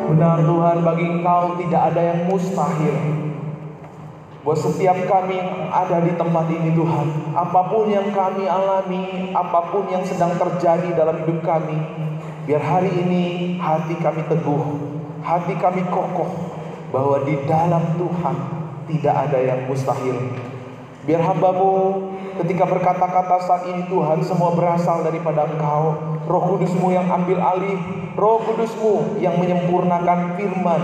Benar Tuhan, bagi Engkau tidak ada yang mustahil. Buat setiap kami yang ada di tempat ini Tuhan, apapun yang kami alami, apapun yang sedang terjadi dalam hidup kami, biar hari ini hati kami teguh, hati kami kokoh, bahwa di dalam Tuhan tidak ada yang mustahil. Biar hamba-Mu ketika berkata-kata saat ini Tuhan, semua berasal daripada Engkau. Roh Kudus-Mu yang ambil alih, Roh Kudus-Mu yang menyempurnakan firman.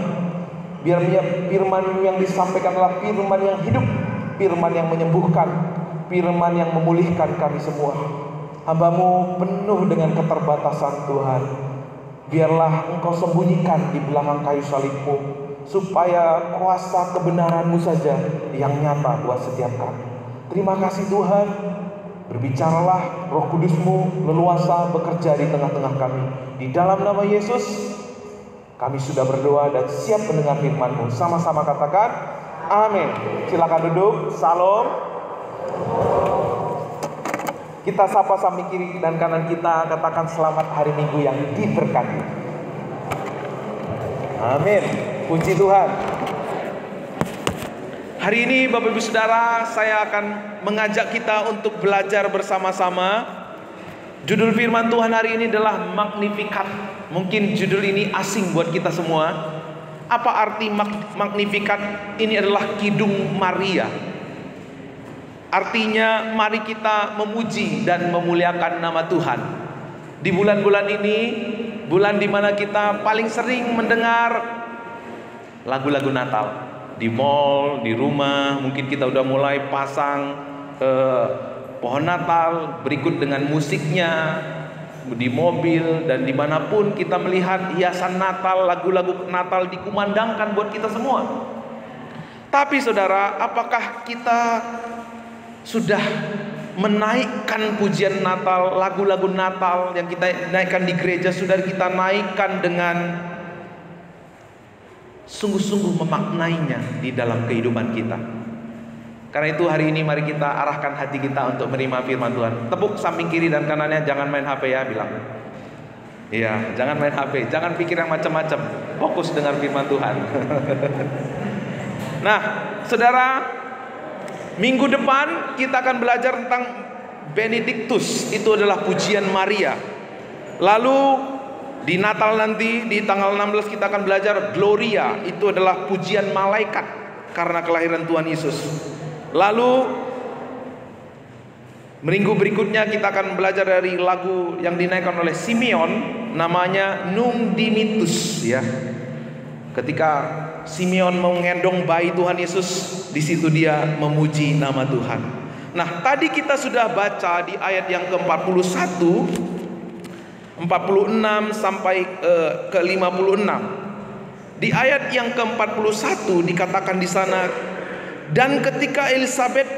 Biar firman yang disampaikan adalah firman yang hidup, firman yang menyembuhkan, firman yang memulihkan kami semua. Hamba-Mu penuh dengan keterbatasan Tuhan. Biarlah Engkau sembunyikan di belakang kayu salib-Mu, supaya kuasa kebenaran-Mu saja yang nyata buat setiap kami. Terima kasih Tuhan. Berbicaralah, Roh Kudus-Mu leluasa bekerja di tengah-tengah kami. Di dalam nama Yesus kami sudah berdoa dan siap mendengar firman-Mu. Sama-sama katakan amin. Silakan duduk. Salam. Kita sapa samping kiri dan kanan kita, katakan selamat hari Minggu yang diberkati. Amin. Puji Tuhan. Hari ini Bapak Ibu Saudara, saya akan mengajak kita untuk belajar bersama-sama. Judul firman Tuhan hari ini adalah Magnificat. Mungkin judul ini asing buat kita semua. Apa arti Magnificat? Ini adalah Kidung Maria. Artinya mari kita memuji dan memuliakan nama Tuhan. Di bulan-bulan ini, bulan dimana kita paling sering mendengar lagu-lagu Natal. Di mall, di rumah, mungkin kita udah mulai pasang pohon Natal, berikut dengan musiknya, di mobil dan dimanapun kita melihat hiasan Natal, lagu-lagu Natal dikumandangkan buat kita semua. Tapi saudara, apakah kita sudah menaikkan pujian Natal, lagu-lagu Natal yang kita naikkan di gereja, sudah kita naikkan dengan sungguh-sungguh memaknainya di dalam kehidupan kita? Karena itu hari ini mari kita arahkan hati kita untuk menerima firman Tuhan. Tepuk samping kiri dan kanannya, jangan main HP ya, bilang. Iya, jangan main HP, jangan pikir yang macam-macam. Fokus dengar firman Tuhan. Nah, saudara, minggu depan kita akan belajar tentang Benedictus. Itu adalah pujian Maria. Lalu di Natal nanti di tanggal 16 kita akan belajar Gloria. Itu adalah pujian malaikat karena kelahiran Tuhan Yesus. Lalu minggu berikutnya kita akan belajar dari lagu yang dinaikkan oleh Simeon, namanya Nunc Dimittis ya. Ketika Simeon mengendong bayi Tuhan Yesus, di situ dia memuji nama Tuhan. Nah, tadi kita sudah baca di ayat yang ke-41, 46 sampai ke 56. Di ayat yang ke-41 dikatakan di sana, dan ketika Elizabeth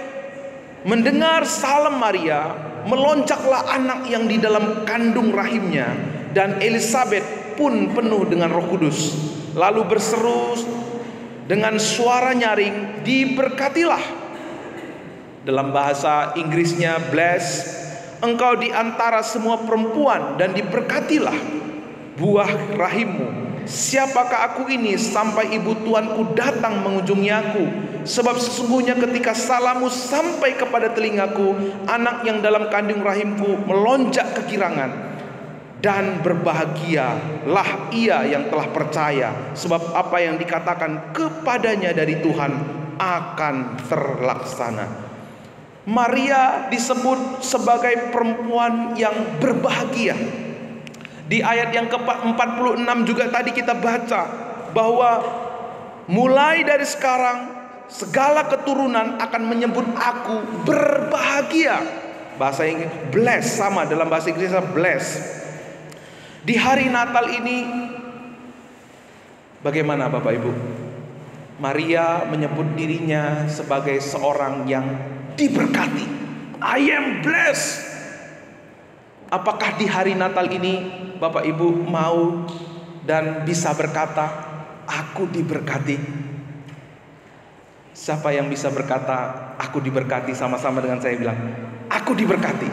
mendengar salam Maria, melonjaklah anak yang di dalam kandung rahimnya, dan Elizabeth pun penuh dengan Roh Kudus, lalu berseru dengan suara nyaring, diberkatilah. Dalam bahasa Inggrisnya bless engkau di antara semua perempuan, dan diberkatilah buah rahimmu. Siapakah aku ini sampai ibu tuanku datang mengunjungi aku? Sebab sesungguhnya ketika salammu sampai kepada telingaku, anak yang dalam kandung rahimku melonjak kegirangan. Dan berbahagialah ia yang telah percaya, sebab apa yang dikatakan kepadanya dari Tuhan akan terlaksana. Maria disebut sebagai perempuan yang berbahagia. Di ayat yang ke-46 juga tadi kita baca bahwa mulai dari sekarang segala keturunan akan menyebut aku berbahagia. Bahasa Inggris bless, sama dalam bahasa Inggrisnya bless. Di hari Natal ini bagaimana Bapak Ibu? Maria menyebut dirinya sebagai seorang yang diberkati. I am blessed. Apakah di hari Natal ini Bapak Ibu mau dan bisa berkata, aku diberkati? Siapa yang bisa berkata, aku diberkati? Sama-sama dengan saya bilang, aku diberkati.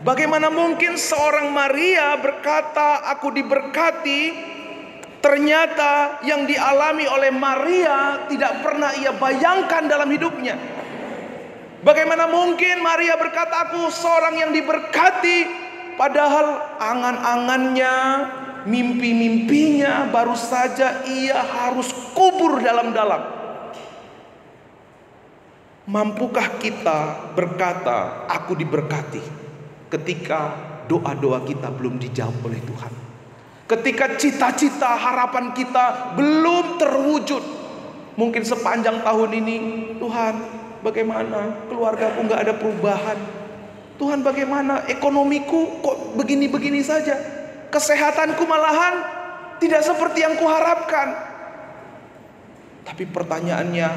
Bagaimana mungkin seorang Maria berkata, aku diberkati, Ternyata yang dialami oleh Maria tidak pernah ia bayangkan dalam hidupnya. Bagaimana mungkin Maria berkata, aku seorang yang diberkati, padahal angan-angannya, mimpi-mimpinya baru saja ia harus kubur dalam-dalam. Mampukah kita berkata, aku diberkati, ketika doa-doa kita belum dijawab oleh Tuhan? Ketika cita-cita harapan kita belum terwujud. Mungkin sepanjang tahun ini, Tuhan bagaimana keluargaku gak ada perubahan. Tuhan bagaimana ekonomiku kok begini-begini saja. Kesehatanku malahan tidak seperti yang kuharapkan. Tapi pertanyaannya,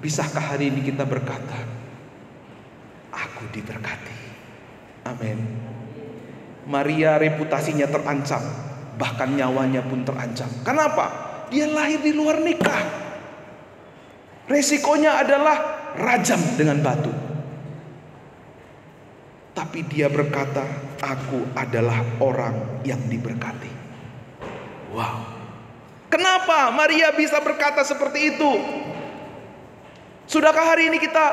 bisakah hari ini kita berkata, aku diberkati? Amin. Maria reputasinya terancam, bahkan nyawanya pun terancam. Kenapa? Dia lahir di luar nikah. Resikonya adalah rajam dengan batu. Tapi dia berkata, aku adalah orang yang diberkati. Wow. Kenapa Maria bisa berkata seperti itu? Sudahkah hari ini kita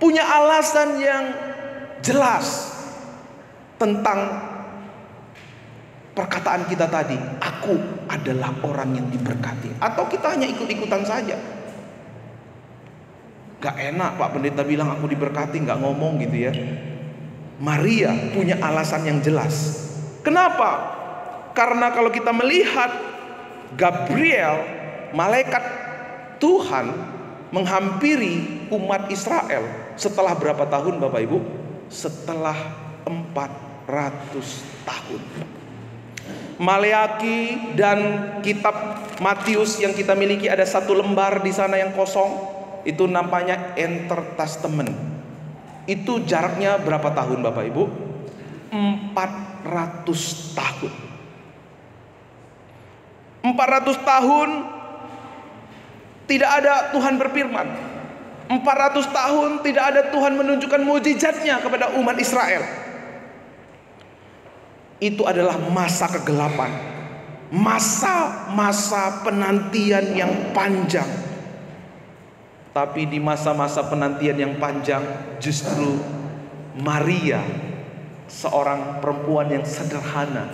punya alasan yang jelas tentang perkataan kita tadi, aku adalah orang yang diberkati? Atau kita hanya ikut-ikutan saja? Gak enak Pak Pendeta bilang aku diberkati, gak ngomong gitu ya. Maria punya alasan yang jelas. Kenapa? Karena kalau kita melihat Gabriel, malaikat Tuhan, menghampiri umat Israel setelah berapa tahun Bapak Ibu? Setelah 400 tahun. Maleaki dan kitab Matius yang kita miliki ada satu lembar di sana yang kosong. Itu namanya Intertestament. Itu jaraknya berapa tahun Bapak Ibu? 400 tahun. 400 tahun tidak ada Tuhan berfirman. 400 tahun tidak ada Tuhan menunjukkan mukjizatnya kepada umat Israel. Itu adalah masa kegelapan, masa-masa penantian yang panjang. Tapi di masa-masa penantian yang panjang, justru Maria, seorang perempuan yang sederhana,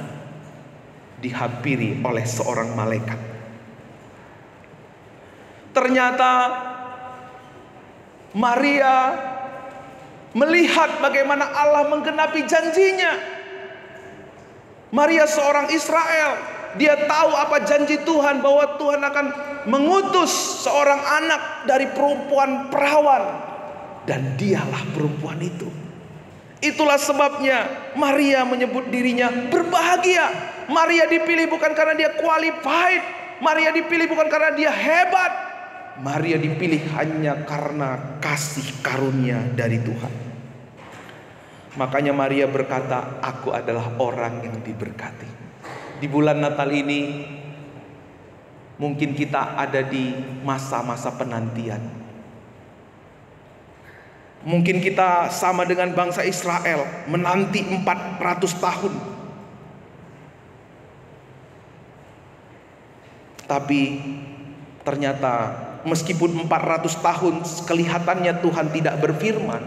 dihampiri oleh seorang malaikat. Ternyata Maria melihat bagaimana Allah menggenapi janjinya. Maria seorang Israel, dia tahu apa janji Tuhan, bahwa Tuhan akan mengutus seorang anak dari perempuan perawan, dan dialah perempuan itu. Itulah sebabnya Maria menyebut dirinya berbahagia. Maria dipilih bukan karena dia qualified, Maria dipilih bukan karena dia hebat, Maria dipilih hanya karena kasih karunia dari Tuhan. Makanya Maria berkata, aku adalah orang yang diberkati. Di bulan Natal ini mungkin kita ada di masa-masa penantian. Mungkin kita sama dengan bangsa Israel, menanti 400 tahun. Tapi ternyata meskipun 400 tahun kelihatannya Tuhan tidak berfirman,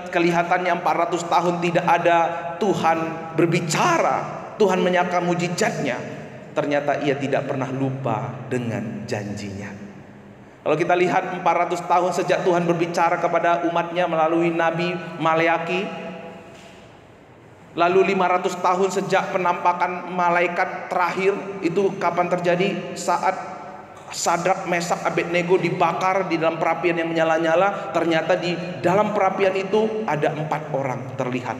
kelihatannya 400 tahun tidak ada Tuhan berbicara, Tuhan menyatakan mujizatnya, ternyata ia tidak pernah lupa dengan janjinya. Kalau kita lihat 400 tahun sejak Tuhan berbicara kepada umatnya melalui Nabi Maleaki, lalu 500 tahun sejak penampakan malaikat terakhir, itu kapan terjadi? Saat Sadrak, Mesak, Abednego dibakar di dalam perapian yang menyala-nyala. Ternyata di dalam perapian itu ada 4 orang terlihat.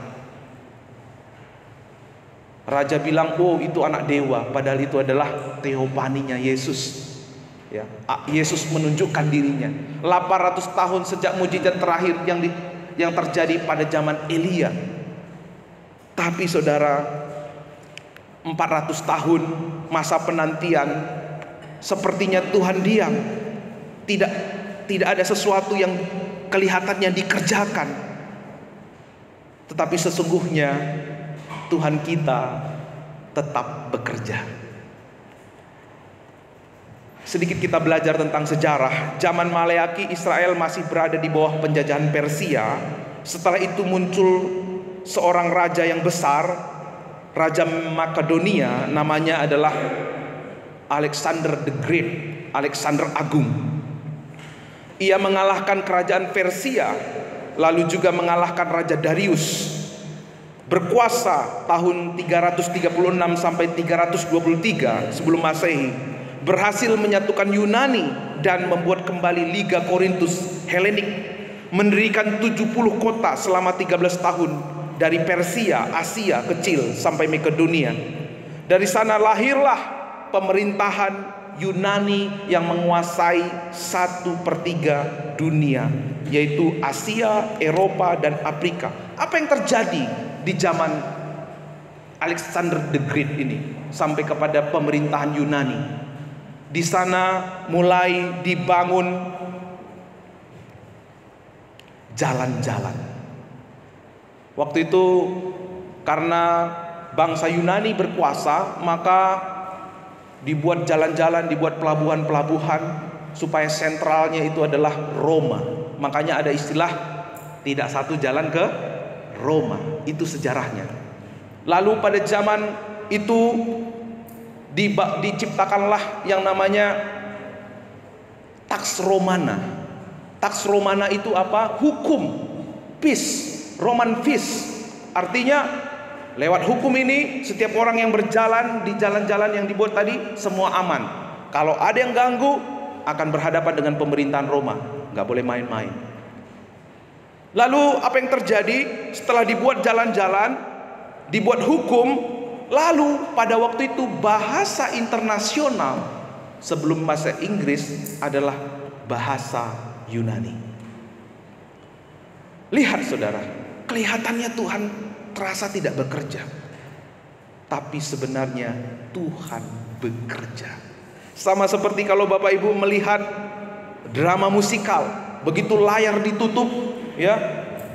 Raja bilang, oh itu anak dewa, padahal itu adalah teopaninya Yesus. Ya, Yesus menunjukkan dirinya. 800 tahun sejak mujizat terakhir yang terjadi pada zaman Elia. Tapi saudara, 400 tahun masa penantian, sepertinya Tuhan diam. Tidak ada sesuatu yang kelihatannya dikerjakan. Tetapi sesungguhnya Tuhan kita tetap bekerja. Sedikit kita belajar tentang sejarah. Zaman Maleaki, Israel masih berada di bawah penjajahan Persia. Setelah itu muncul seorang raja yang besar, Raja Makedonia, namanya adalah Alexander the Great, Alexander Agung. Ia mengalahkan kerajaan Persia, lalu juga mengalahkan Raja Darius. Berkuasa tahun 336 sampai 323 sebelum Masehi, berhasil menyatukan Yunani dan membuat kembali Liga Korintus Helenik, mendirikan 70 kota selama 13 tahun dari Persia, Asia kecil sampai Makedonia. Dari sana lahirlah pemerintahan Yunani yang menguasai 1/3 dunia, yaitu Asia, Eropa, dan Afrika. Apa yang terjadi di zaman Alexander the Great ini sampai kepada pemerintahan Yunani? Di sana mulai dibangun jalan-jalan. Waktu itu karena bangsa Yunani berkuasa, maka dibuat jalan-jalan, dibuat pelabuhan-pelabuhan supaya sentralnya itu adalah Roma. Makanya ada istilah tidak satu jalan ke Roma. Itu sejarahnya. Lalu pada zaman itu diciptakanlah yang namanya Pax Romana. Pax Romana itu apa? Hukum, peace, Roman peace. Artinya lewat hukum ini setiap orang yang berjalan di jalan-jalan yang dibuat tadi semua aman. Kalau ada yang ganggu akan berhadapan dengan pemerintahan Roma. Nggak boleh main-main. Lalu apa yang terjadi setelah dibuat jalan-jalan, dibuat hukum, lalu pada waktu itu bahasa internasional sebelum bahasa Inggris adalah bahasa Yunani. Lihat saudara, kelihatannya Tuhan terasa tidak bekerja, tapi sebenarnya Tuhan bekerja. Sama seperti kalau Bapak Ibu melihat drama musikal, begitu layar ditutup, ya,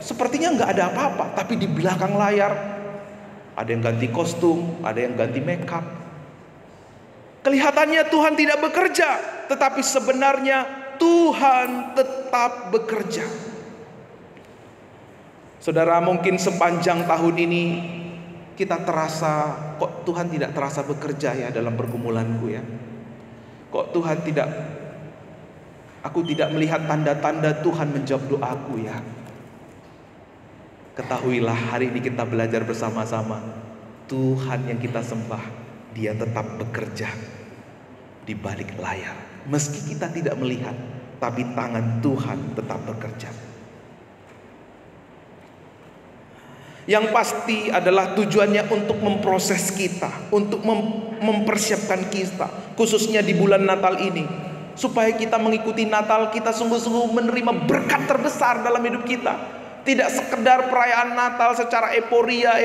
sepertinya nggak ada apa-apa, tapi di belakang layar ada yang ganti kostum, ada yang ganti make up. Kelihatannya Tuhan tidak bekerja, tetapi sebenarnya Tuhan tetap bekerja. Saudara, mungkin sepanjang tahun ini kita terasa, kok Tuhan tidak terasa bekerja ya dalam pergumulanku ya. Kok Tuhan tidak, aku tidak melihat tanda-tanda Tuhan menjawab doaku ya. Ketahuilah, hari ini kita belajar bersama-sama, Tuhan yang kita sembah, Dia tetap bekerja di balik layar. Meski kita tidak melihat, tapi tangan Tuhan tetap bekerja. Yang pasti adalah tujuannya untuk memproses kita, untuk mempersiapkan kita, khususnya di bulan Natal ini, supaya kita mengikuti Natal, kita sungguh-sungguh menerima berkat terbesar dalam hidup kita. Tidak sekedar perayaan Natal secara euforia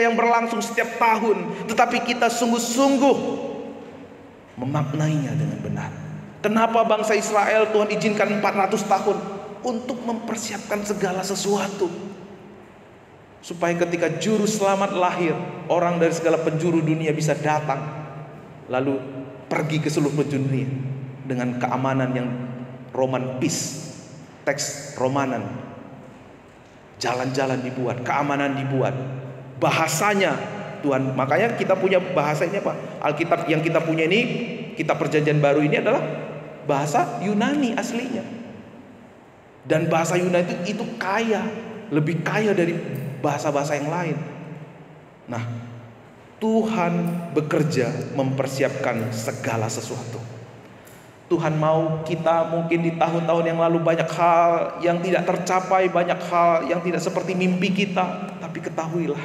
yang berlangsung setiap tahun, tetapi kita sungguh-sungguh memaknainya dengan benar. Kenapa bangsa Israel Tuhan izinkan 400 tahun? Untuk mempersiapkan segala sesuatu, supaya ketika juru selamat lahir, orang dari segala penjuru dunia bisa datang, lalu pergi ke seluruh penjuru dunia dengan keamanan yang Roman peace, teks Romanan. Jalan-jalan dibuat, keamanan dibuat, bahasanya Tuhan. Makanya kita punya bahasanya Pak. Alkitab yang kita punya ini, kitab Perjanjian Baru ini adalah bahasa Yunani aslinya. Dan bahasa Yunani itu kaya, lebih kaya dari bahasa-bahasa yang lain. Nah, Tuhan bekerja mempersiapkan segala sesuatu. Tuhan mau kita mungkin di tahun-tahun yang lalu banyak hal yang tidak tercapai, banyak hal yang tidak seperti mimpi kita, tapi ketahuilah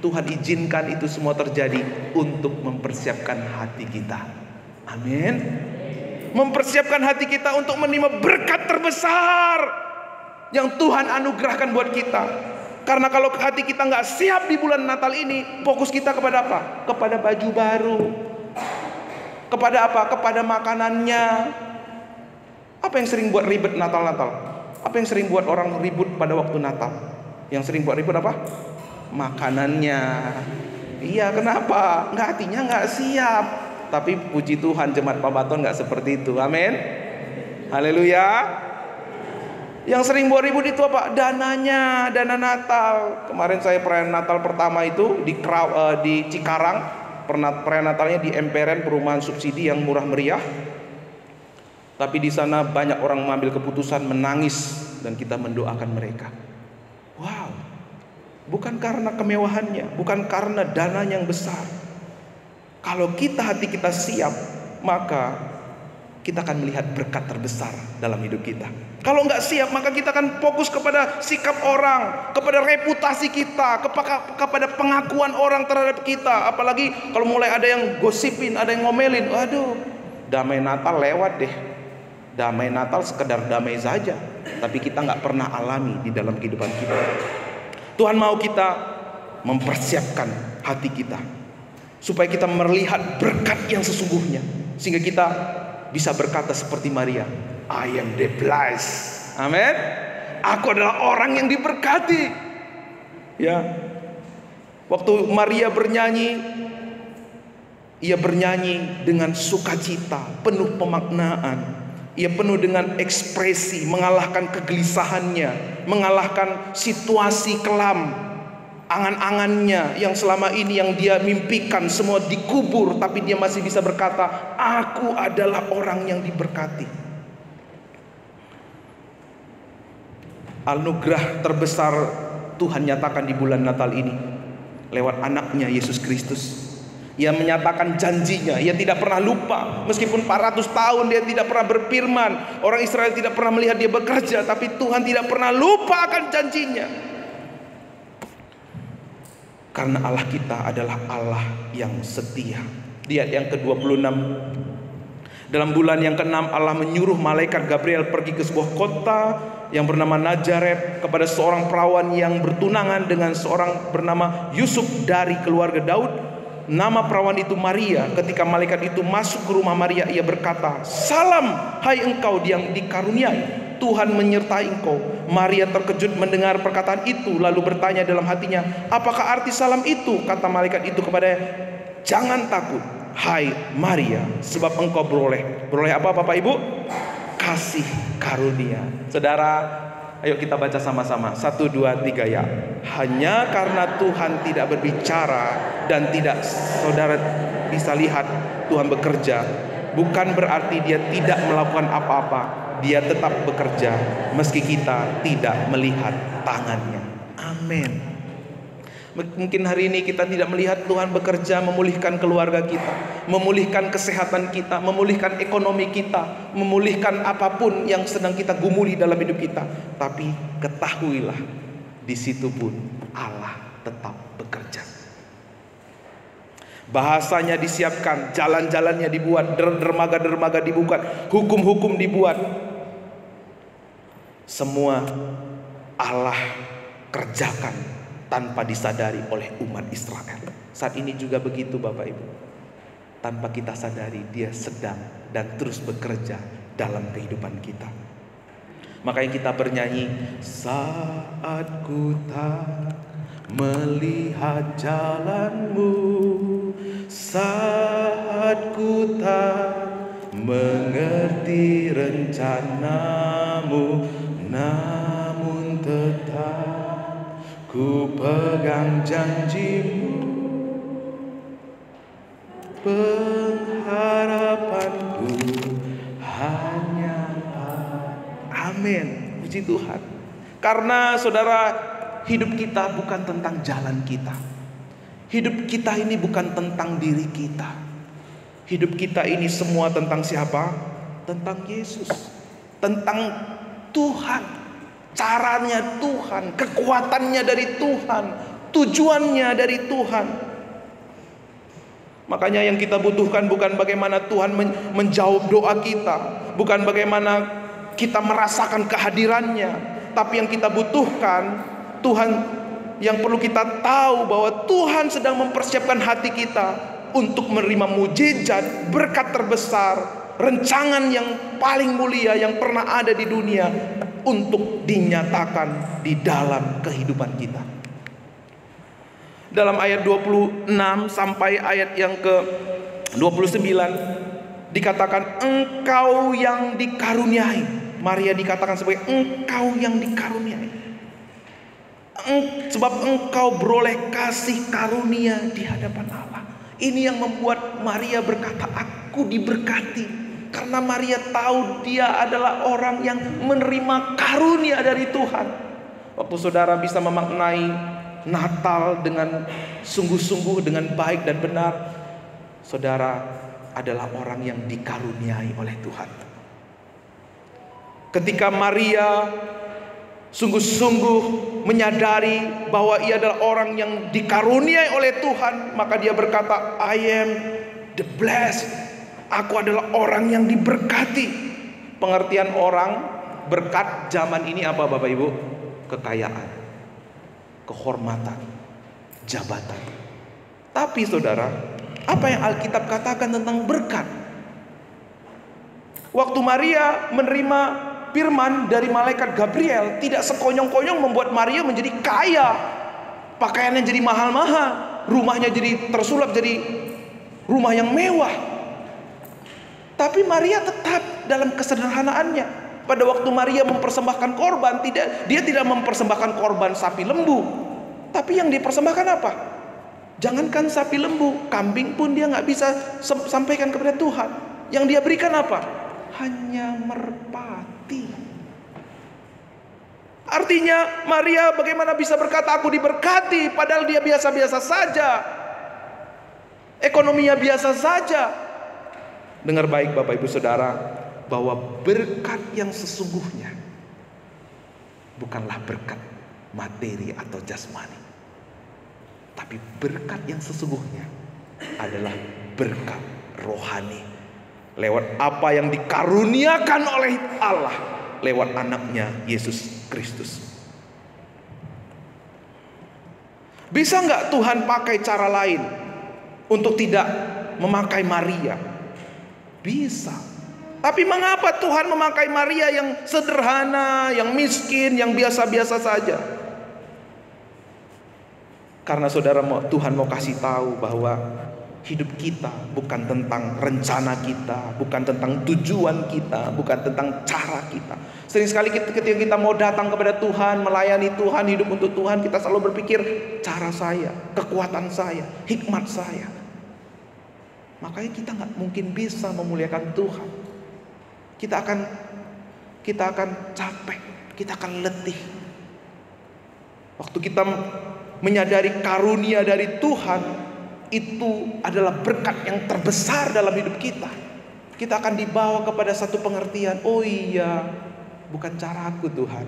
Tuhan izinkan itu semua terjadi untuk mempersiapkan hati kita. Amin. Mempersiapkan hati kita untuk menerima berkat terbesar yang Tuhan anugerahkan buat kita. Karena kalau hati kita nggak siap di bulan Natal ini, fokus kita kepada apa? Kepada baju baru. Kepada apa? Kepada makanannya. Apa yang sering buat ribet Natal-Natal? Apa yang sering buat orang ribut pada waktu Natal? Yang sering buat ribut apa? Makanannya. Iya, kenapa? Hatinya nggak siap. Tapi puji Tuhan jemaat Pambaton nggak seperti itu. Amin. Haleluya. Yang sering buat ribut itu apa? Dananya, dana Natal. Kemarin saya perayaan Natal pertama itu di Cikarang. Perayaan Natalnya di Emperen, perumahan subsidi yang murah meriah. Tapi di sana banyak orang mengambil keputusan menangis dan kita mendoakan mereka. Wow. Bukan karena kemewahannya, bukan karena dananya yang besar. Kalau hati kita siap, maka kita akan melihat berkat terbesar dalam hidup kita. Kalau nggak siap, maka kita akan fokus kepada sikap orang, kepada reputasi kita, kepada pengakuan orang terhadap kita. Apalagi kalau mulai ada yang gosipin, ada yang ngomelin, waduh, damai Natal lewat deh. Damai Natal sekedar damai saja, tapi kita nggak pernah alami di dalam kehidupan kita. Tuhan mau kita mempersiapkan hati kita supaya kita melihat berkat yang sesungguhnya, sehingga kita bisa berkata seperti Maria, I am the blessed. Amin. Aku adalah orang yang diberkati. Ya. Waktu Maria bernyanyi, ia bernyanyi dengan sukacita, penuh pemaknaan. Ia penuh dengan ekspresi, mengalahkan kegelisahannya, mengalahkan situasi kelam, angan-angannya yang selama ini yang dia mimpikan semua dikubur, tapi dia masih bisa berkata, aku adalah orang yang diberkati. Anugerah terbesar Tuhan nyatakan di bulan Natal ini lewat anaknya Yesus Kristus. Ia menyatakan janjinya. Ia tidak pernah lupa. Meskipun 400 tahun dia tidak pernah berfirman, orang Israel tidak pernah melihat dia bekerja, tapi Tuhan tidak pernah lupa akan janjinya. Karena Allah kita adalah Allah yang setia. Di ayat yang ke-26, dalam bulan yang ke-6 Allah menyuruh malaikat Gabriel pergi ke sebuah kota yang bernama Nazaret, kepada seorang perawan yang bertunangan dengan seorang bernama Yusuf dari keluarga Daud. Nama perawan itu Maria. Ketika malaikat itu masuk ke rumah Maria, ia berkata, salam hai engkau yang dikaruniai, Tuhan menyertai engkau. Maria terkejut mendengar perkataan itu, lalu bertanya dalam hatinya, apakah arti salam itu? Kata malaikat itu kepadanya, jangan takut hai Maria, sebab engkau beroleh apa Bapak Ibu? Kasih karunia. Saudara, ayo kita baca sama-sama. 1, 2, 3 ya. Hanya karena Tuhan tidak berbicara dan tidak saudara bisa lihat Tuhan bekerja, bukan berarti dia tidak melakukan apa-apa. Dia tetap bekerja meski kita tidak melihat tangannya. Amin. Mungkin hari ini kita tidak melihat Tuhan bekerja memulihkan keluarga kita, memulihkan kesehatan kita, memulihkan ekonomi kita, memulihkan apapun yang sedang kita gumuli dalam hidup kita. Tapi ketahuilah, di situ pun Allah tetap bekerja. Bahasanya disiapkan, jalan-jalannya dibuat, dermaga-dermaga dibuat, hukum-hukum dibuat. Semua Allah kerjakan tanpa disadari oleh umat Israel. Saat ini juga begitu Bapak Ibu. Tanpa kita sadari, dia sedang dan terus bekerja dalam kehidupan kita. Makanya kita bernyanyi, saat ku tak melihat jalanmu, saat ku tak mengerti rencanamu, namun tetap ku pegang janjimu, pengharapanku hanya amin. Puji Tuhan. Karena saudara, hidup kita bukan tentang jalan kita. Hidup kita ini bukan tentang diri kita. Hidup kita ini semua tentang siapa? Tentang Yesus. Tentang Tuhan. Caranya Tuhan, kekuatannya dari Tuhan, tujuannya dari Tuhan. Makanya yang kita butuhkan bukan bagaimana Tuhan menjawab doa kita, bukan bagaimana kita merasakan kehadirannya, tapi yang kita butuhkan Tuhan, yang perlu kita tahu bahwa Tuhan sedang mempersiapkan hati kita untuk menerima mujizat, berkat terbesar, rencangan yang paling mulia yang pernah ada di dunia untuk dinyatakan di dalam kehidupan kita. Dalam ayat 26 sampai ayat yang ke 29 dikatakan engkau yang dikaruniai. Maria dikatakan sebagai engkau yang dikaruniai. Sebab engkau beroleh kasih karunia di hadapan Allah. Ini yang membuat Maria berkata, aku diberkati. Karena Maria tahu dia adalah orang yang menerima karunia dari Tuhan. Waktu saudara bisa memaknai Natal dengan sungguh-sungguh, dengan baik dan benar, saudara adalah orang yang dikaruniai oleh Tuhan. Ketika Maria sungguh-sungguh menyadari bahwa ia adalah orang yang dikaruniai oleh Tuhan, maka dia berkata, I am the blessed. Aku adalah orang yang diberkati. Pengertian orang berkat zaman ini apa Bapak Ibu? Kekayaan, kehormatan, jabatan. Tapi saudara, apa yang Alkitab katakan tentang berkat? Waktu Maria menerima firman dari malaikat Gabriel, tidak sekonyong-konyong membuat Maria menjadi kaya. Pakaiannya jadi mahal-mahal, rumahnya jadi tersulap jadi rumah yang mewah. Tapi Maria tetap dalam kesederhanaannya. Pada waktu Maria mempersembahkan korban, dia tidak mempersembahkan korban sapi lembu. Tapi yang dipersembahkan apa? Jangankan sapi lembu, kambing pun dia nggak bisa sampaikan kepada Tuhan. Yang dia berikan apa? Hanya merpati. Artinya Maria bagaimana bisa berkata aku diberkati, padahal dia biasa-biasa saja, ekonominya biasa saja. Dengar baik Bapak Ibu Saudara, bahwa berkat yang sesungguhnya bukanlah berkat materi atau jasmani, tapi berkat yang sesungguhnya adalah berkat rohani. Lewat apa yang dikaruniakan oleh Allah lewat anaknya Yesus Kristus. Bisa nggak Tuhan pakai cara lain untuk tidak memakai Maria? Bisa. Tapi mengapa Tuhan memakai Maria yang sederhana, yang miskin, yang biasa-biasa saja? Karena saudara, Tuhan mau kasih tahu bahwa hidup kita bukan tentang rencana kita, bukan tentang tujuan kita, bukan tentang cara kita. Sering sekali ketika kita mau datang kepada Tuhan, melayani Tuhan, hidup untuk Tuhan, kita selalu berpikir cara saya, kekuatan saya, hikmat saya. Makanya kita nggak mungkin bisa memuliakan Tuhan. Kita akan capek, kita akan letih. Waktu kita menyadari karunia dari Tuhan, itu adalah berkat yang terbesar dalam hidup kita. Kita akan dibawa kepada satu pengertian, oh iya, bukan caraku Tuhan,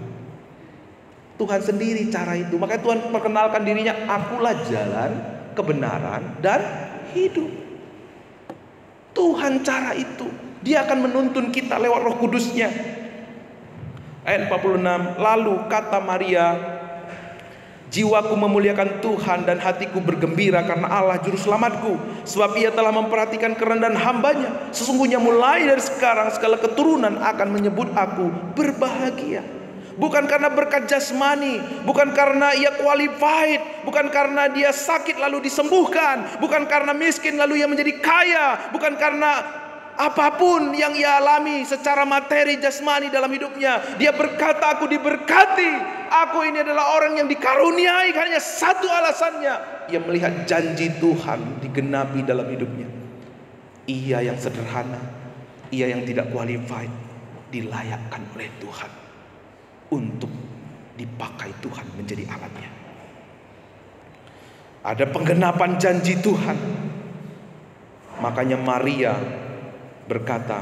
Tuhan sendiri cara itu. Makanya Tuhan perkenalkan dirinya, akulah jalan, kebenaran, dan hidup. Tuhan cara itu. Dia akan menuntun kita lewat Roh Kudusnya. Ayat 46, lalu kata Maria, jiwaku memuliakan Tuhan dan hatiku bergembira karena Allah juru selamatku, sebab ia telah memperhatikan kerendahan hambanya. Sesungguhnya mulai dari sekarang segala keturunan akan menyebut aku berbahagia. Bukan karena berkat jasmani, bukan karena ia qualified, bukan karena dia sakit lalu disembuhkan, bukan karena miskin lalu ia menjadi kaya, bukan karena apapun yang ia alami secara materi jasmani dalam hidupnya. Dia berkata, aku diberkati, aku ini adalah orang yang dikaruniai. Hanya satu alasannya, ia melihat janji Tuhan digenapi dalam hidupnya. Ia yang sederhana, ia yang tidak qualified, dilayakkan oleh Tuhan untuk dipakai Tuhan menjadi alatnya. Ada penggenapan janji Tuhan. Makanya Maria berkata,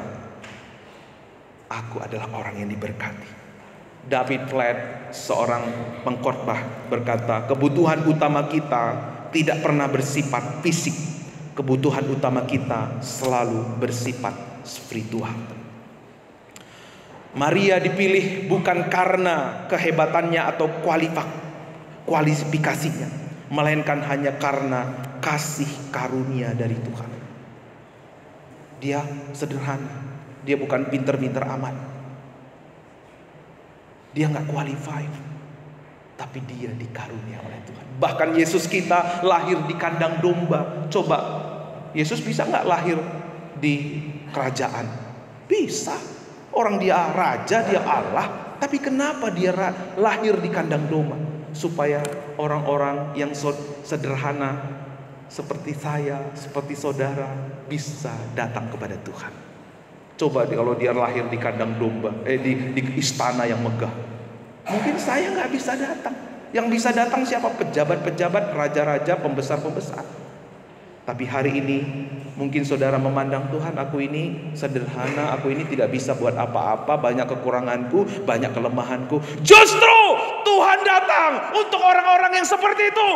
aku adalah orang yang diberkati. David Platt, seorang pengkhotbah, berkata, kebutuhan utama kita tidak pernah bersifat fisik. Kebutuhan utama kita selalu bersifat spiritual. Maria dipilih bukan karena kehebatannya atau kualifikasinya, melainkan hanya karena kasih karunia dari Tuhan. Dia sederhana, dia bukan pinter-pinter amat, dia gak qualified, tapi dia dikarunia oleh Tuhan. Bahkan Yesus kita lahir di kandang domba. Coba Yesus bisa nggak lahir di kerajaan? Bisa. Orang dia raja, dia Allah. Tapi kenapa dia lahir di kandang domba? Supaya orang-orang yang sederhana seperti saya, seperti saudara, bisa datang kepada Tuhan. Coba kalau dia lahir di kandang domba, di istana yang megah, mungkin saya nggak bisa datang. Yang bisa datang siapa? Pejabat-pejabat, raja-raja, pembesar-pembesar. Tapi hari ini mungkin saudara memandang, Tuhan, aku ini sederhana, aku ini tidak bisa buat apa-apa, banyak kekuranganku, banyak kelemahanku. Justru Tuhan datang untuk orang-orang yang seperti itu.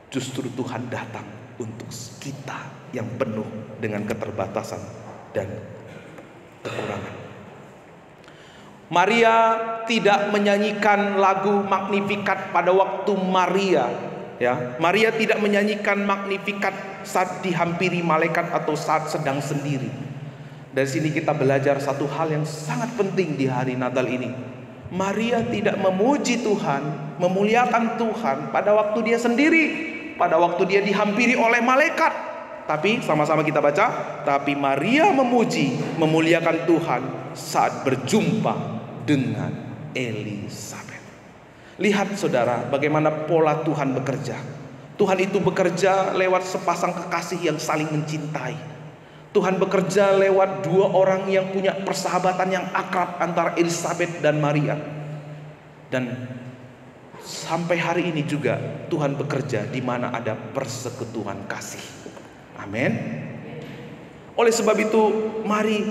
Justru Tuhan datang untuk kita yang penuh dengan keterbatasan dan kekurangan. Maria tidak menyanyikan lagu Magnificat pada waktu Maria, ya. Maria tidak menyanyikan Magnificat saat dihampiri malaikat atau saat sedang sendiri. Dari sini kita belajar satu hal yang sangat penting di hari Natal ini. Maria tidak memuji Tuhan, memuliakan Tuhan pada waktu dia sendiri, pada waktu dia dihampiri oleh malaikat. Tapi sama-sama kita baca, tapi Maria memuji, memuliakan Tuhan saat berjumpa dengan Elisabet. Lihat saudara, bagaimana pola Tuhan bekerja. Tuhan itu bekerja lewat sepasang kekasih yang saling mencintai. Tuhan bekerja lewat dua orang yang punya persahabatan yang akrab antara Elisabet dan Maria. Dan sampai hari ini juga Tuhan bekerja di mana ada persekutuan kasih. Amin. Oleh sebab itu, mari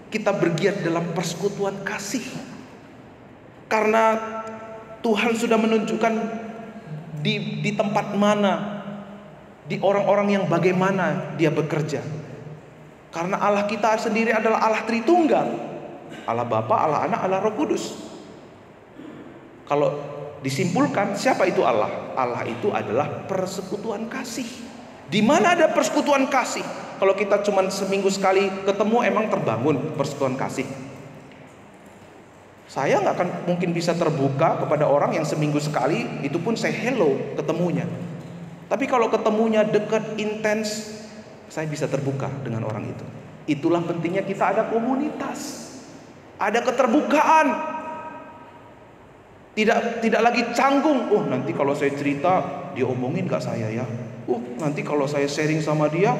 kita bergiat dalam persekutuan kasih. Karena Tuhan sudah menunjukkan di tempat mana, di orang-orang yang bagaimana dia bekerja. Karena Allah kita sendiri adalah Allah Tritunggal. Allah Bapa, Allah Anak, Allah Roh Kudus. Kalau disimpulkan, siapa itu Allah? Allah itu adalah persekutuan kasih. Di mana ada persekutuan kasih? Kalau kita cuma seminggu sekali ketemu, emang terbangun persekutuan kasih? Saya nggak akan mungkin bisa terbuka kepada orang yang seminggu sekali, itu pun saya hello ketemunya. Tapi kalau ketemunya dekat, intens, saya bisa terbuka dengan orang itu. Itulah pentingnya kita ada komunitas, ada keterbukaan. Tidak lagi canggung. Oh, nanti kalau saya cerita dia omongin gak saya ya. Nanti kalau saya sharing sama dia,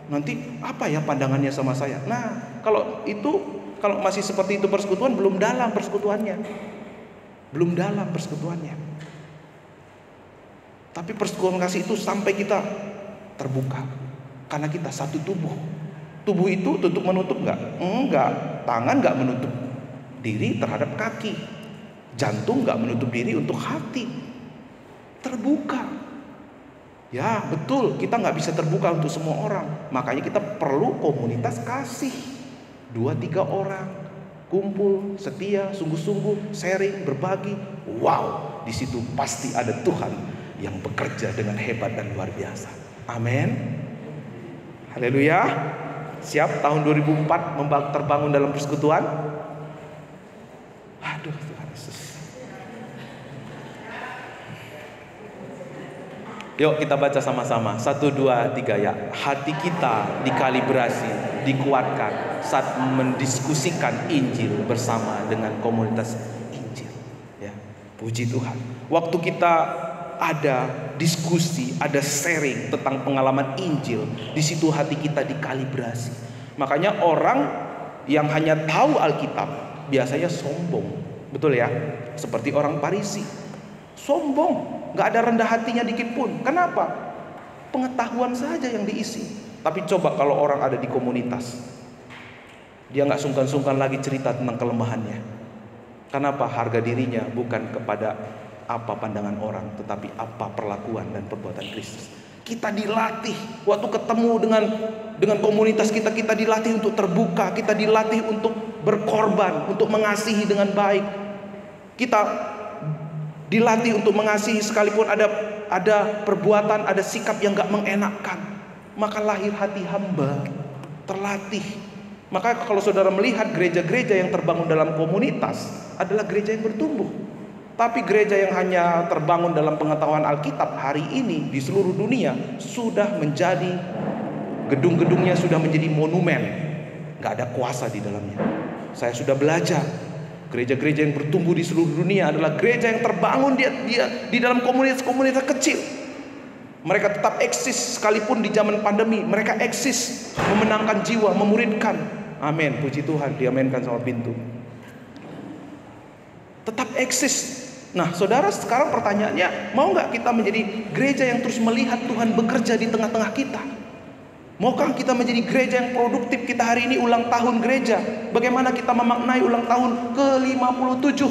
nanti apa ya pandangannya sama saya. Nah, kalau masih seperti itu persekutuan, belum dalam persekutuannya. Belum dalam persekutuannya. Tapi persekutuan kasih itu sampai kita terbuka. Karena kita satu tubuh. Tubuh itu tutup menutup enggak? Enggak. Tangan enggak menutup diri terhadap kaki. Jantung enggak menutup diri untuk hati. Terbuka. Ya betul, kita nggak bisa terbuka untuk semua orang. Makanya kita perlu komunitas kasih. 2-3 orang kumpul, setia, sungguh-sungguh, sharing, berbagi. Wow, di situ pasti ada Tuhan yang bekerja dengan hebat dan luar biasa. Amin. Haleluya. Siap tahun 2004 terbangun dalam persekutuan? Aduh, Tuhan Yesus. Yuk kita baca sama-sama. 1, 2, 3 ya. Hati kita dikalibrasi, dikuatkan saat mendiskusikan Injil bersama dengan komunitas Injil. Ya, puji Tuhan. Waktu kita ada diskusi, ada sharing tentang pengalaman Injil, di situ hati kita dikalibrasi. Makanya orang yang hanya tahu Alkitab biasanya sombong, betul ya? Seperti orang Farisi, sombong. Gak ada rendah hatinya dikit pun. Kenapa? Pengetahuan saja yang diisi. Tapi coba kalau orang ada di komunitas, dia gak sungkan-sungkan lagi cerita tentang kelemahannya. Kenapa? Harga dirinya bukan kepada apa pandangan orang, tetapi apa perlakuan dan perbuatan Kristus. Kita dilatih waktu ketemu dengan komunitas kita dilatih untuk terbuka, kita dilatih untuk berkorban, untuk mengasihi dengan baik. Kita dilatih untuk mengasihi sekalipun ada perbuatan, ada sikap yang gak mengenakkan. Maka lahir hati hamba, terlatih. Maka kalau saudara melihat gereja-gereja yang terbangun dalam komunitas adalah gereja yang bertumbuh. Tapi gereja yang hanya terbangun dalam pengetahuan Alkitab hari ini di seluruh dunia sudah menjadi, gedung-gedungnya sudah menjadi monumen, gak ada kuasa di dalamnya. Saya sudah belajar, gereja-gereja yang bertumbuh di seluruh dunia adalah gereja yang terbangun di dalam komunitas-komunitas kecil. Mereka tetap eksis sekalipun di zaman pandemi. Mereka eksis, memenangkan jiwa, memuridkan. Amin, puji Tuhan, diamenkan sama pintu. Tetap eksis. Nah saudara, sekarang pertanyaannya, mau gak kita menjadi gereja yang terus melihat Tuhan bekerja di tengah-tengah kita? Maukah kita menjadi gereja yang produktif? Kita hari ini ulang tahun gereja. Bagaimana kita memaknai ulang tahun ke-57?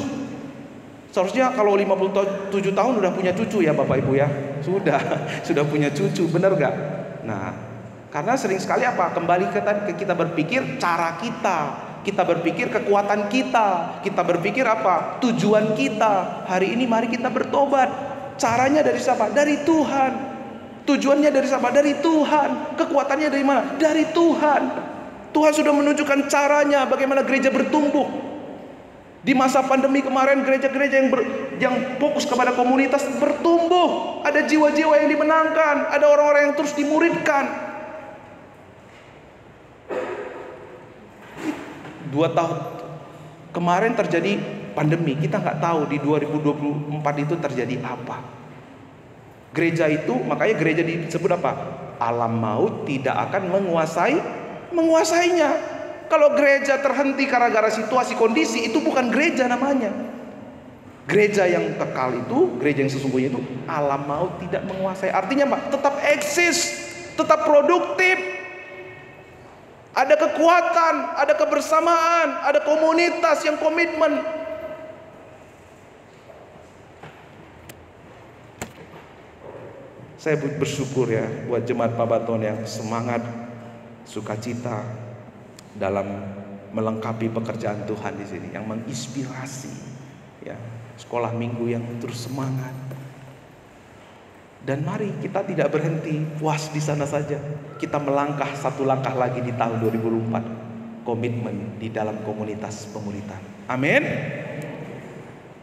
Seharusnya kalau 57 tahun udah punya cucu ya Bapak Ibu ya. Sudah punya cucu, benar gak? Nah, karena sering sekali apa? Kembali ke kita berpikir cara kita. Kita berpikir kekuatan kita. Kita berpikir apa? Tujuan kita. Hari ini mari kita bertobat. Caranya dari siapa? Dari Tuhan. Tujuannya dari siapa? Dari Tuhan. Kekuatannya dari mana? Dari Tuhan. Tuhan sudah menunjukkan caranya bagaimana gereja bertumbuh. Di masa pandemi kemarin gereja-gereja yang fokus kepada komunitas bertumbuh. Ada jiwa-jiwa yang dimenangkan. Ada orang-orang yang terus dimuridkan. 2 tahun kemarin terjadi pandemi, kita nggak tahu di 2024 itu terjadi apa. Gereja itu, makanya gereja disebut apa? Alam maut tidak akan menguasainya. Kalau gereja terhenti gara-gara situasi kondisi, itu bukan gereja namanya. Gereja yang kekal itu, gereja yang sesungguhnya itu alam maut tidak menguasai. Artinya apa? Tetap eksis, tetap produktif. Ada kekuatan, ada kebersamaan, ada komunitas yang komitmen. Saya bersyukur ya buat jemaat Pabaton yang semangat, sukacita dalam melengkapi pekerjaan Tuhan di sini, yang menginspirasi ya, sekolah minggu yang terus semangat. Dan mari kita tidak berhenti puas di sana saja. Kita melangkah satu langkah lagi di tahun 2024. Komitmen di dalam komunitas pemuritan. Amin.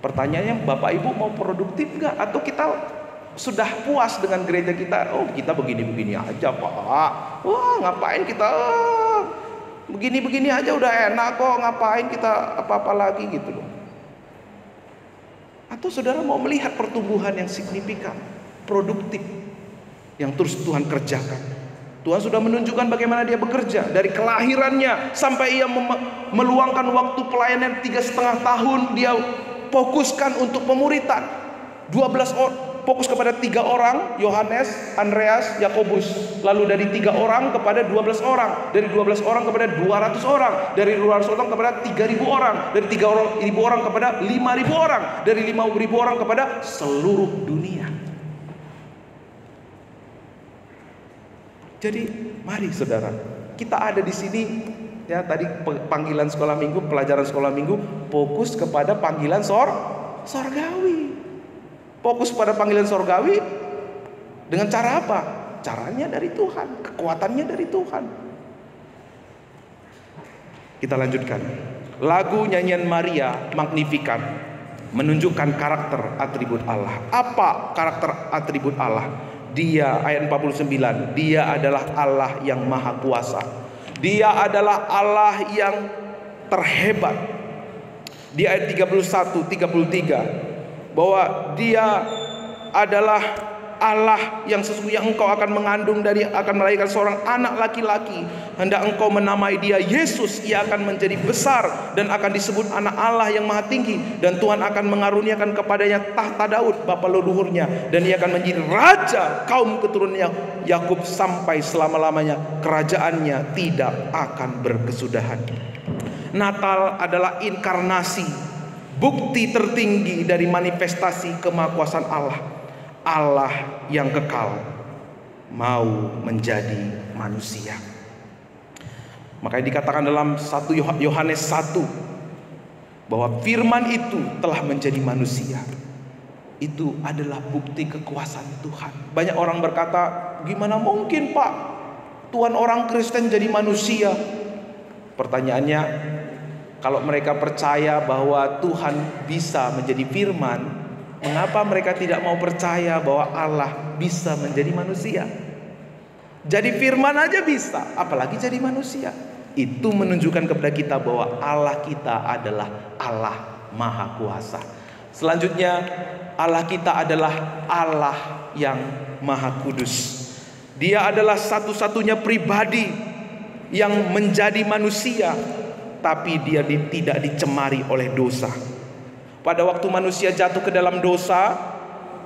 Pertanyaannya, Bapak Ibu mau produktif gak? Atau kita sudah puas dengan gereja kita? Oh kita begini-begini aja Pak. Wah ngapain kita begini-begini aja udah enak kok. Ngapain kita apa-apa lagi gitu loh. Atau saudara mau melihat pertumbuhan yang signifikan, produktif, yang terus Tuhan kerjakan. Tuhan sudah menunjukkan bagaimana dia bekerja. Dari kelahirannya sampai ia meluangkan waktu pelayanan 3,5 tahun, dia fokuskan untuk pemuritan. 12 orang, fokus kepada 3 orang, Yohanes, Andreas, Yakobus. Lalu dari 3 orang kepada 12 orang, dari 12 orang kepada 200 orang, dari 200 orang kepada 3.000 orang, dari 3.000 orang kepada 5.000 orang, dari 5.000 orang kepada seluruh dunia. Jadi mari saudara, kita ada di sini ya, tadi panggilan sekolah minggu, pelajaran sekolah minggu fokus kepada panggilan sorgawi. Fokus pada panggilan sorgawi dengan cara apa? Caranya dari Tuhan, kekuatannya dari Tuhan. Kita lanjutkan. Lagu nyanyian Maria Magnificat menunjukkan karakter atribut Allah. Apa karakter atribut Allah? Dia, ayat 49, dia adalah Allah yang maha kuasa. Dia adalah Allah yang terhebat. Di ayat 31, 33, bahwa dia adalah Allah yang sesungguhnya engkau akan mengandung akan melahirkan seorang anak laki-laki. Hendak engkau menamai dia Yesus. Ia akan menjadi besar dan akan disebut anak Allah yang maha tinggi. Dan Tuhan akan mengaruniakan kepadanya tahta Daud bapa leluhurnya. Dan ia akan menjadi raja kaum keturunannya Yakub sampai selama-lamanya. Kerajaannya tidak akan berkesudahan. Natal adalah inkarnasi, bukti tertinggi dari manifestasi kemahakuasaan Allah. Allah yang kekal mau menjadi manusia. Makanya dikatakan dalam 1 Yohanes 1 bahwa firman itu telah menjadi manusia. Itu adalah bukti kekuasaan Tuhan. Banyak orang berkata, gimana mungkin Pak Tuhan orang Kristen jadi manusia? Pertanyaannya, Kalau mereka percaya bahwa Tuhan bisa menjadi firman, mengapa mereka tidak mau percaya bahwa Allah bisa menjadi manusia? Jadi firman aja bisa, apalagi jadi manusia. Itu menunjukkan kepada kita bahwa Allah kita adalah Allah Maha Kuasa. Selanjutnya, Allah kita adalah Allah yang Maha Kudus. Dia adalah satu-satunya pribadi yang menjadi manusia, tapi dia tidak dicemari oleh dosa. Pada waktu manusia jatuh ke dalam dosa,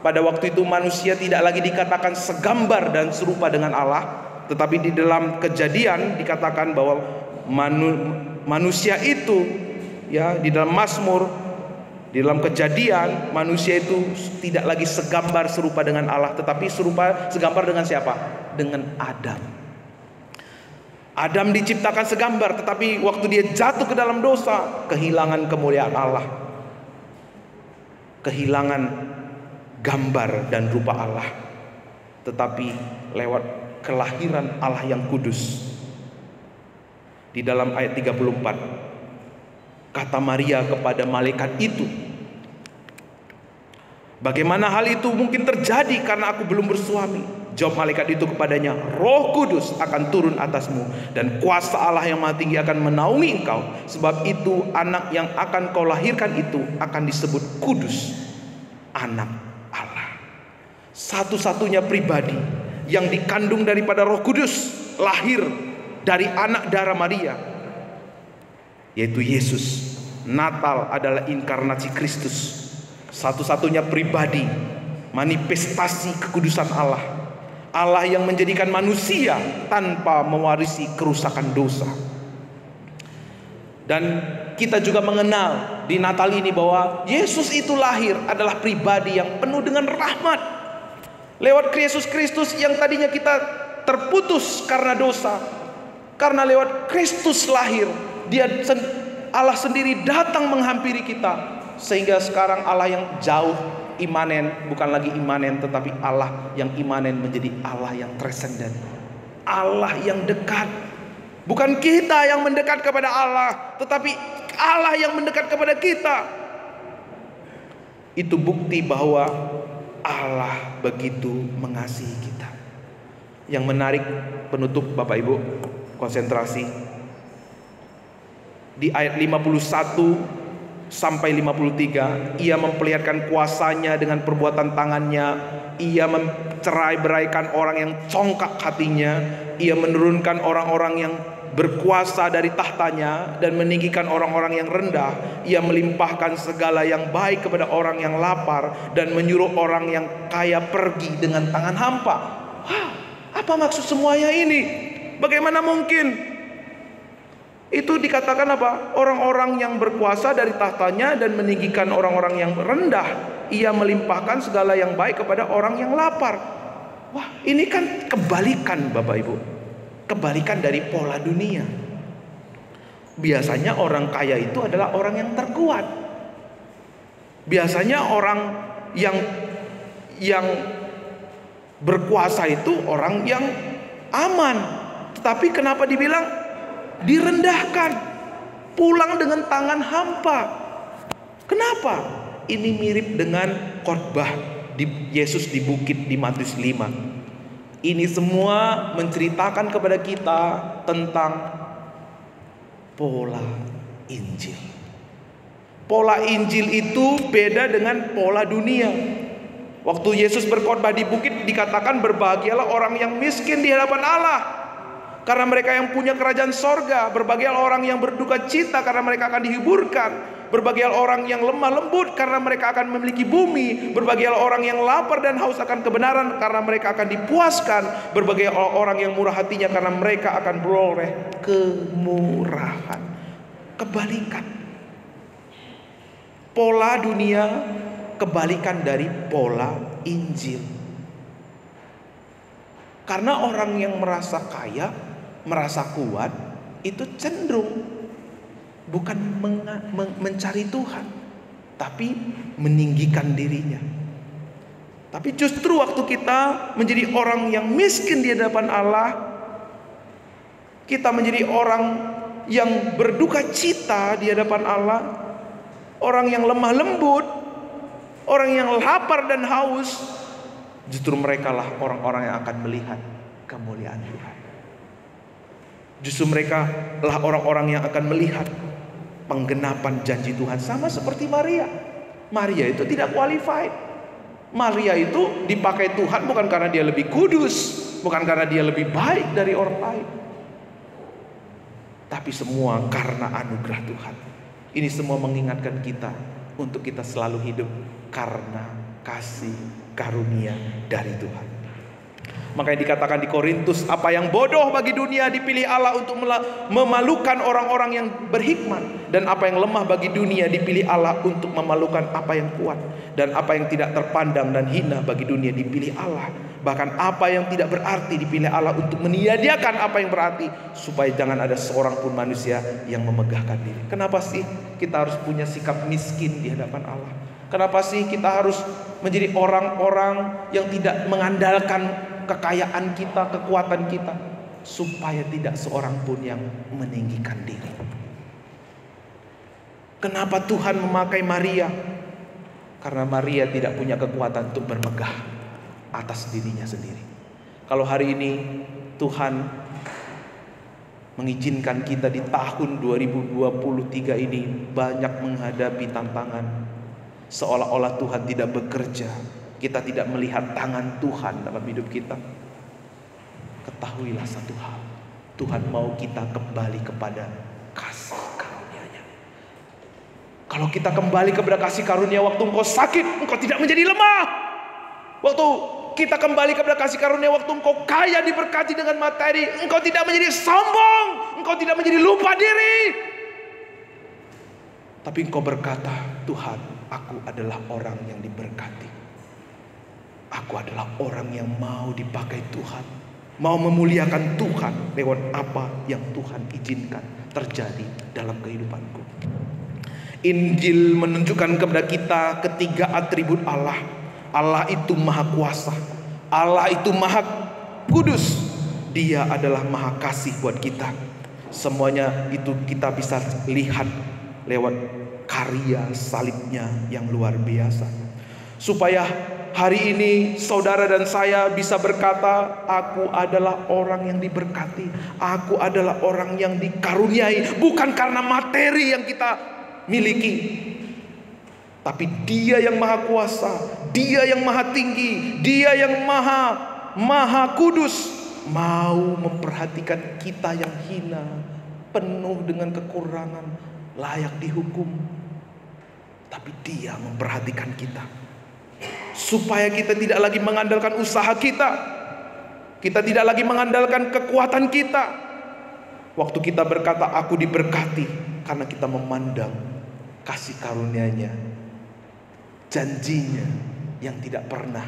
pada waktu itu manusia tidak lagi dikatakan segambar dan serupa dengan Allah, tetapi di dalam Kejadian dikatakan bahwa manusia itu, ya, di dalam Mazmur, di dalam Kejadian, manusia itu tidak lagi segambar serupa dengan Allah, tetapi segambar dengan siapa? Dengan Adam. Adam diciptakan segambar, tetapi waktu dia jatuh ke dalam dosa, kehilangan kemuliaan Allah, kehilangan gambar dan rupa Allah. Tetapi lewat kelahiran Allah yang kudus, di dalam ayat 34, kata Maria kepada malaikat itu, bagaimana hal itu mungkin terjadi karena aku belum bersuami? Jawab malaikat itu kepadanya, Roh Kudus akan turun atasmu dan kuasa Allah yang Maha Tinggi akan menaungi engkau. Sebab itu anak yang akan kau lahirkan itu akan disebut kudus, anak Allah. Satu-satunya pribadi yang dikandung daripada Roh Kudus, lahir dari anak darah Maria, yaitu Yesus. Natal adalah inkarnasi Kristus. Satu-satunya pribadi manifestasi kekudusan Allah. Allah yang menjadikan manusia tanpa mewarisi kerusakan dosa. Dan kita juga mengenal di Natal ini bahwa Yesus itu lahir adalah pribadi yang penuh dengan rahmat. Lewat Yesus Kristus yang tadinya kita terputus karena dosa, karena lewat Kristus lahir, Allah sendiri datang menghampiri kita, sehingga sekarang Allah yang jauh imanen, bukan lagi imanen, tetapi Allah yang imanen menjadi Allah yang transenden, Allah yang dekat. Bukan kita yang mendekat kepada Allah, tetapi Allah yang mendekat kepada kita. Itu bukti bahwa Allah begitu mengasihi kita. Yang menarik, penutup Bapak Ibu, konsentrasi di ayat 51 sampai 53, ia memperlihatkan kuasanya dengan perbuatan tangannya, ia mencerai-beraikan orang yang congkak hatinya, ia menurunkan orang-orang yang berkuasa dari tahtanya dan meninggikan orang-orang yang rendah, ia melimpahkan segala yang baik kepada orang yang lapar dan menyuruh orang yang kaya pergi dengan tangan hampa. Wah, apa maksud semuanya ini? Bagaimana mungkin? Itu dikatakan apa? Orang-orang yang berkuasa dari tahtanya dan meninggikan orang-orang yang rendah. Ia melimpahkan segala yang baik kepada orang yang lapar. Wah, ini kan kebalikan Bapak Ibu. Kebalikan dari pola dunia. Biasanya orang kaya itu adalah orang yang terkuat. Biasanya orang yang berkuasa itu orang yang aman. Tetapi kenapa dibilang direndahkan, pulang dengan tangan hampa? Kenapa? Ini mirip dengan khotbah Yesus di bukit di Matius 5. Ini semua menceritakan kepada kita tentang pola Injil. Pola Injil itu beda dengan pola dunia. Waktu Yesus berkhotbah di bukit dikatakan, berbahagialah orang yang miskin di hadapan Allah, karena mereka yang punya kerajaan sorga. Berbahagialah orang yang berduka cita, karena mereka akan dihiburkan. Berbahagialah orang yang lemah lembut, karena mereka akan memiliki bumi. Berbahagialah orang yang lapar dan haus akan kebenaran, karena mereka akan dipuaskan. Berbahagialah orang yang murah hatinya, karena mereka akan beroleh kemurahan. Kebalikan. Pola dunia kebalikan dari pola Injil. Karena orang yang merasa kaya, merasa kuat, itu cenderung bukan mencari Tuhan, tapi meninggikan dirinya. Tapi justru waktu kita menjadi orang yang miskin di hadapan Allah, kita menjadi orang yang berduka cita di hadapan Allah, orang yang lemah lembut, orang yang lapar dan haus, justru mereka lah orang-orang yang akan melihat kemuliaan Tuhan. Justru mereka lah orang-orang yang akan melihat penggenapan janji Tuhan. Sama seperti Maria. Maria itu tidak qualified. Maria itu dipakai Tuhan bukan karena dia lebih kudus, bukan karena dia lebih baik dari orang lain, tapi semua karena anugerah Tuhan. Ini semua mengingatkan kita untuk kita selalu hidup karena kasih karunia dari Tuhan. Makanya dikatakan di Korintus, apa yang bodoh bagi dunia dipilih Allah untuk memalukan orang-orang yang berhikmat, dan apa yang lemah bagi dunia dipilih Allah untuk memalukan apa yang kuat, dan apa yang tidak terpandang dan hina bagi dunia dipilih Allah, bahkan apa yang tidak berarti dipilih Allah untuk meniadakan apa yang berarti, supaya jangan ada seorang pun manusia yang memegahkan diri. Kenapa sih kita harus punya sikap miskin di hadapan Allah? Kenapa sih kita harus menjadi orang-orang yang tidak mengandalkan kekayaan kita, kekuatan kita, supaya tidak seorang pun yang meninggikan diri? Kenapa Tuhan memakai Maria? Karena Maria tidak punya kekuatan untuk bermegah atas dirinya sendiri. Kalau hari ini Tuhan mengizinkan kita di tahun 2023 ini banyak menghadapi tantangan, seolah-olah Tuhan tidak bekerja, kita tidak melihat tangan Tuhan dalam hidup kita, ketahuilah satu hal, Tuhan mau kita kembali kepada kasih karunia-Nya. Kalau kita kembali kepada kasih karunia, waktu engkau sakit, engkau tidak menjadi lemah. Waktu kita kembali kepada kasih karunia, waktu engkau kaya diberkati dengan materi, engkau tidak menjadi sombong, engkau tidak menjadi lupa diri, tapi engkau berkata, Tuhan, aku adalah orang yang diberkati. Aku adalah orang yang mau dipakai Tuhan, mau memuliakan Tuhan lewat apa yang Tuhan izinkan terjadi dalam kehidupanku. Injil menunjukkan kepada kita ketiga atribut Allah. Allah itu maha kuasa, Allah itu maha kudus, Dia adalah maha kasih buat kita. Semuanya itu kita bisa lihat lewat karya salibnya yang luar biasa. Supaya hari ini saudara dan saya bisa berkata, aku adalah orang yang diberkati, aku adalah orang yang dikaruniai, bukan karena materi yang kita miliki, tapi Dia yang maha kuasa, Dia yang maha tinggi, Dia yang maha kudus, mau memperhatikan kita yang hina, penuh dengan kekurangan, layak dihukum, tapi Dia memperhatikan kita, supaya kita tidak lagi mengandalkan usaha kita, kita tidak lagi mengandalkan kekuatan kita. Waktu kita berkata aku diberkati, karena kita memandang kasih karunia-Nya, janjinya yang tidak pernah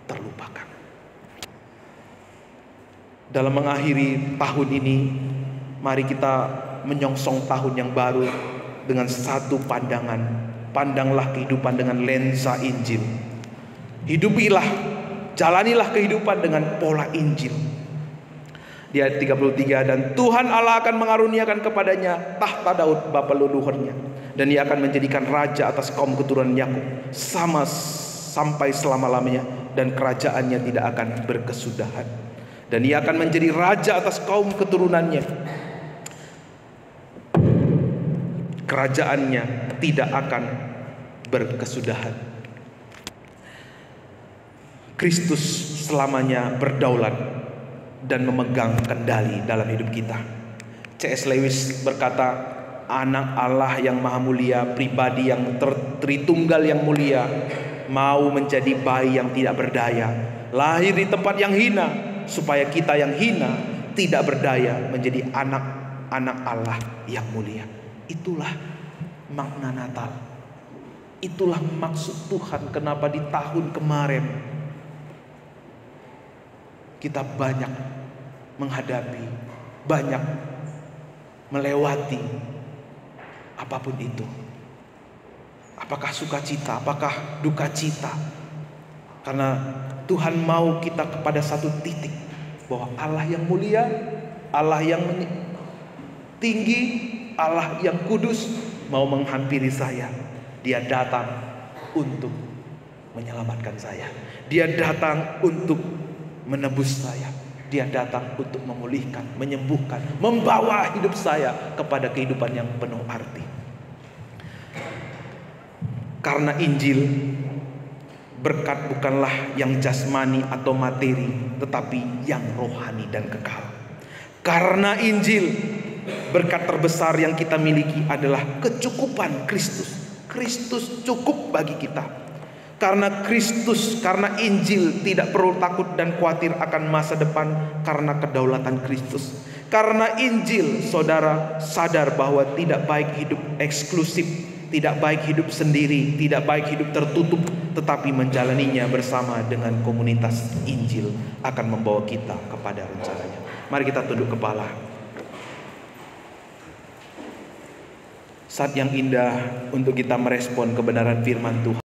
terlupakan. Dalam mengakhiri tahun ini, mari kita menyongsong tahun yang baru dengan satu pandangan. Pandanglah kehidupan dengan lensa Injil. Hidupilah, jalanilah kehidupan dengan pola Injil. Di ayat 33, dan Tuhan Allah akan mengaruniakan kepadanya tahta Daud bapa leluhurnya, dan Ia akan menjadikan raja atas kaum keturunan Yakub sampai selama-lamanya, dan kerajaannya tidak akan berkesudahan. Dan Ia akan menjadi raja atas kaum keturunannya, kerajaannya tidak akan berkesudahan. Kristus selamanya berdaulat dan memegang kendali dalam hidup kita. C.S. Lewis berkata, anak Allah yang maha mulia, pribadi yang Tritunggal yang mulia, mau menjadi bayi yang tidak berdaya, lahir di tempat yang hina, supaya kita yang hina tidak berdaya menjadi anak-anak Allah yang mulia. Itulah makna Natal. Itulah maksud Tuhan kenapa di tahun kemarin kita banyak menghadapi, banyak melewati apapun itu. Apakah sukacita, apakah duka cita. Karena Tuhan mau kita kepada satu titik, bahwa Allah yang mulia, Allah yang tinggi, Allah yang kudus mau menghampiri saya. Dia datang untuk menyelamatkan saya. Dia datang untuk menebus saya. Dia datang untuk memulihkan, menyembuhkan, membawa hidup saya kepada kehidupan yang penuh arti. Karena Injil, berkat bukanlah yang jasmani atau materi, tetapi yang rohani dan kekal. Karena Injil, berkat terbesar yang kita miliki adalah kecukupan Kristus. Kristus cukup bagi kita. Karena Kristus, karena Injil, tidak perlu takut dan khawatir akan masa depan karena kedaulatan Kristus. Karena Injil, saudara sadar bahwa tidak baik hidup eksklusif, tidak baik hidup sendiri, tidak baik hidup tertutup, tetapi menjalaninya bersama dengan komunitas Injil akan membawa kita kepada rencananya. Mari kita tunduk kepala. Saat yang indah untuk kita merespon kebenaran firman Tuhan.